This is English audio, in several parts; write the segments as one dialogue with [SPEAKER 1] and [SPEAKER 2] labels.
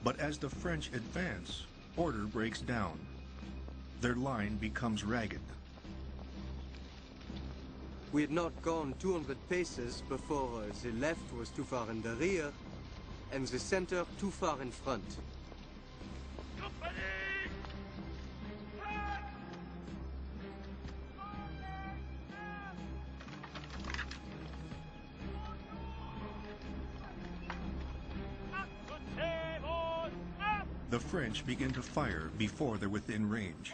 [SPEAKER 1] But as the French advance, order breaks down. Their line becomes ragged.
[SPEAKER 2] We had not gone 200 paces before the left was too far in the rear and the center too far in front.
[SPEAKER 1] The French begin to fire before they're within range.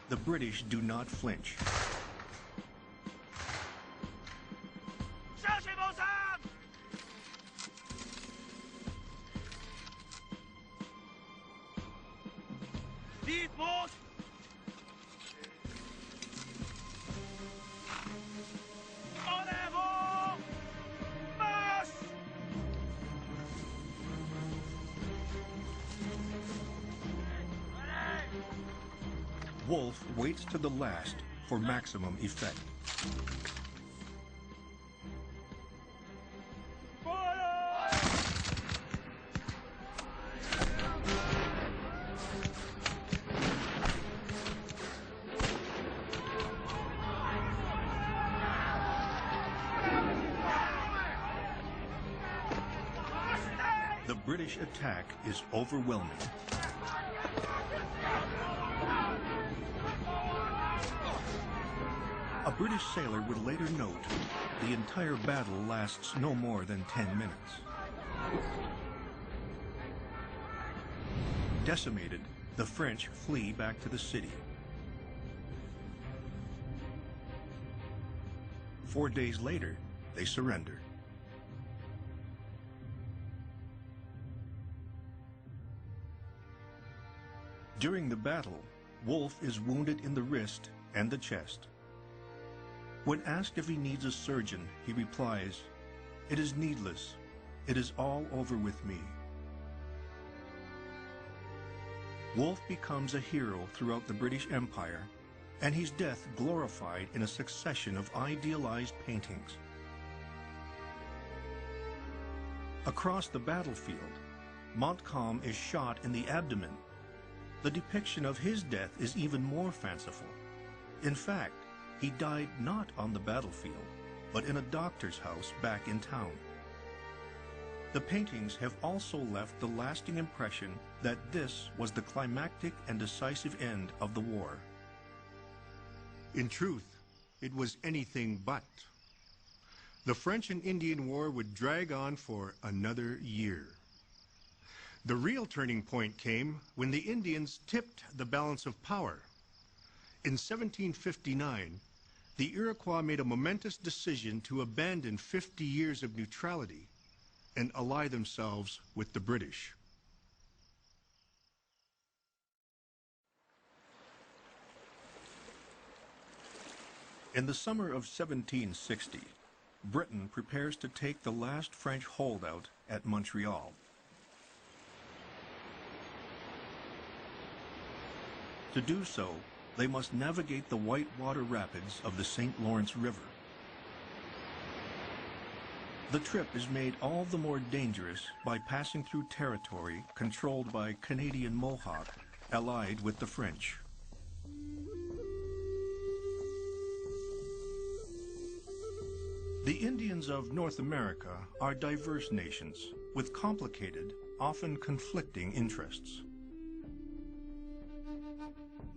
[SPEAKER 1] The British do not flinch. Wolfe waits to the last for maximum effect. The British attack is overwhelming. A British sailor would later note, the entire battle lasts no more than 10 minutes. Decimated, the French flee back to the city. 4 days later, they surrender. During the battle, Wolfe is wounded in the wrist and the chest. When asked if he needs a surgeon, he replies, "It is needless. It is all over with me." Wolfe becomes a hero throughout the British Empire, and his death glorified in a succession of idealized paintings. Across the battlefield, Montcalm is shot in the abdomen. The depiction of his death is even more fanciful. In fact, he died not on the battlefield, but in a doctor's house back in town. The paintings have also left the lasting impression that this was the climactic and decisive end of the war. In truth, it was anything but. The French and Indian War would drag on for another year. The real turning point came when the Indians tipped the balance of power. In 1759, the Iroquois made a momentous decision to abandon 50 years of neutrality and ally themselves with the British. In the summer of 1760, Britain prepares to take the last French holdout at Montreal. To do so, they must navigate the whitewater rapids of the St. Lawrence River. The trip is made all the more dangerous by passing through territory controlled by Canadian Mohawk, allied with the French. The Indians of North America are diverse nations with complicated, often conflicting interests.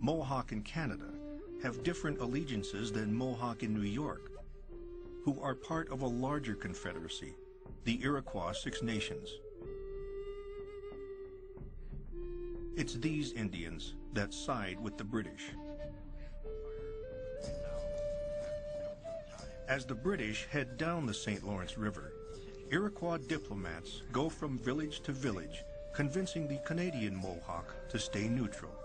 [SPEAKER 1] Mohawk in Canada have different allegiances than Mohawk in New York, who are part of a larger confederacy, the Iroquois Six Nations. It's these Indians that side with the British. As the British head down the St. Lawrence River, Iroquois diplomats go from village to village, convincing the Canadian Mohawk to stay neutral.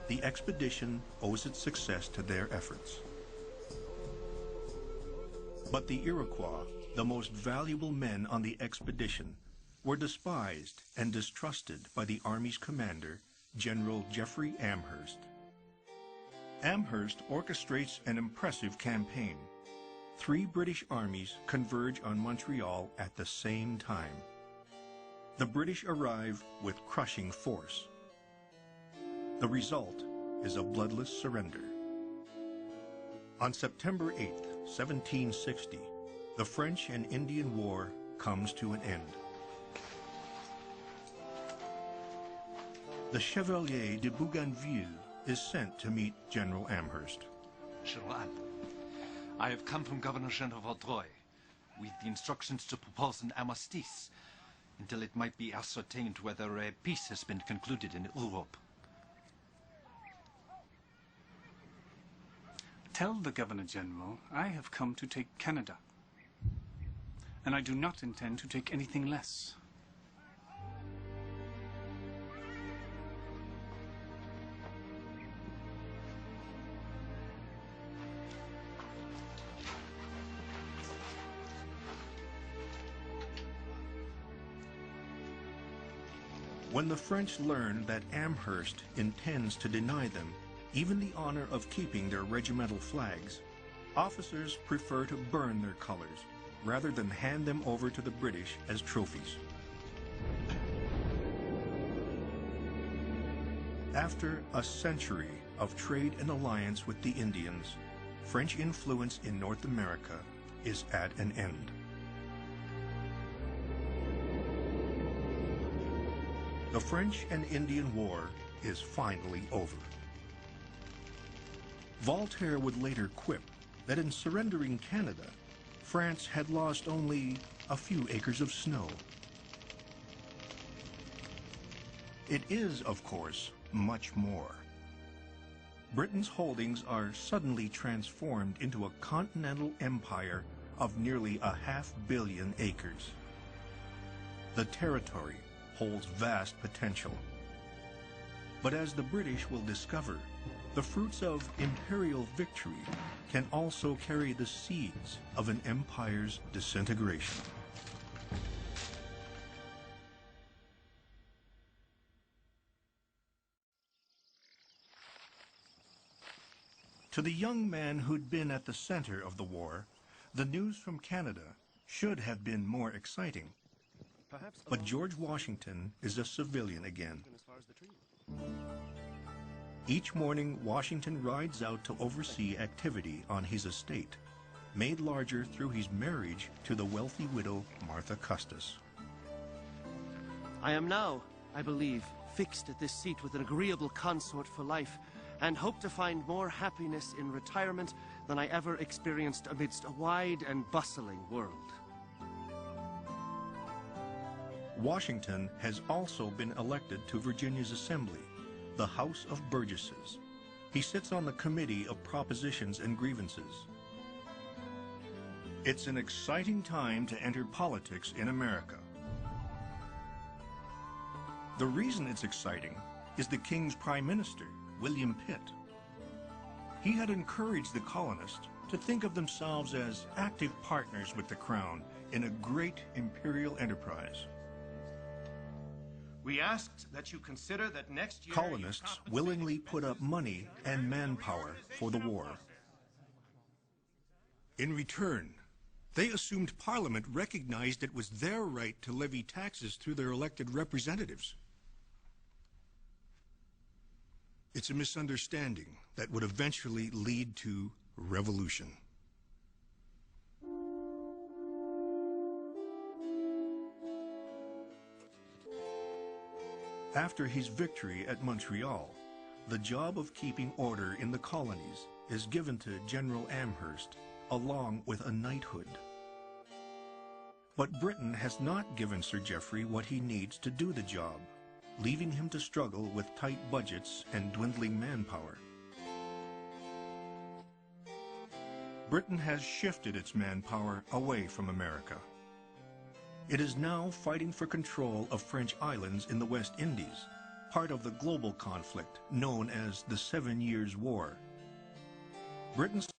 [SPEAKER 1] The expedition owes its success to their efforts. But the Iroquois, the most valuable men on the expedition, were despised and distrusted by the Army's commander, General Jeffrey Amherst. Amherst orchestrates an impressive campaign. three British armies converge on Montreal at the same time. The British arrive with crushing force. The result is a bloodless surrender. On September 8, 1760, the French and Indian War comes to an end. The Chevalier de Bougainville is sent to meet General Amherst.
[SPEAKER 3] General, I have come from Governor General Vaudreuil with the instructions to propose an armistice until it might be ascertained whether a peace has been concluded in Europe.
[SPEAKER 4] Tell the Governor General I have come to take Canada, and I do not intend to take anything less.
[SPEAKER 1] When the French learn that Amherst intends to deny them even the honor of keeping their regimental flags, officers prefer to burn their colors rather than hand them over to the British as trophies. After a century of trade and alliance with the Indians, French influence in North America is at an end. The French and Indian War is finally over. Voltaire would later quip that in surrendering Canada, France had lost only a few acres of snow. It is, of course, much more. Britain's holdings are suddenly transformed into a continental empire of nearly 500 million acres. The territory holds vast potential. But as the British will discover, the fruits of imperial victory can also carry the seeds of an empire's disintegration. To the young man who'd been at the center of the war, the news from Canada should have been more exciting. But George Washington is a civilian again. Each morning, Washington rides out to oversee activity on his estate, made larger through his marriage to the wealthy widow Martha Custis.
[SPEAKER 5] I am now, I believe, fixed at this seat with an agreeable consort for life, and hope to find more happiness in retirement than I ever experienced amidst a wide and bustling world.
[SPEAKER 1] Washington has also been elected to Virginia's Assembly, the House of Burgesses. He sits on the Committee of Propositions and Grievances. It's an exciting time to enter politics in America. The reason it's exciting is the King's Prime Minister, William Pitt. He had encouraged the colonists to think of themselves as active partners with the Crown in a great imperial enterprise.
[SPEAKER 6] We asked that you consider that next year
[SPEAKER 1] Colonists willingly put up money and manpower for the war. In return, they assumed Parliament recognized it was their right to levy taxes through their elected representatives. It's a misunderstanding that would eventually lead to revolution. After his victory at Montreal, the job of keeping order in the colonies is given to General Amherst, along with a knighthood. But Britain has not given Sir Geoffrey what he needs to do the job, leaving him to struggle with tight budgets and dwindling manpower. Britain has shifted its manpower away from America. It is now fighting for control of French islands in the West Indies, part of the global conflict known as the 7 Years' War. Britain's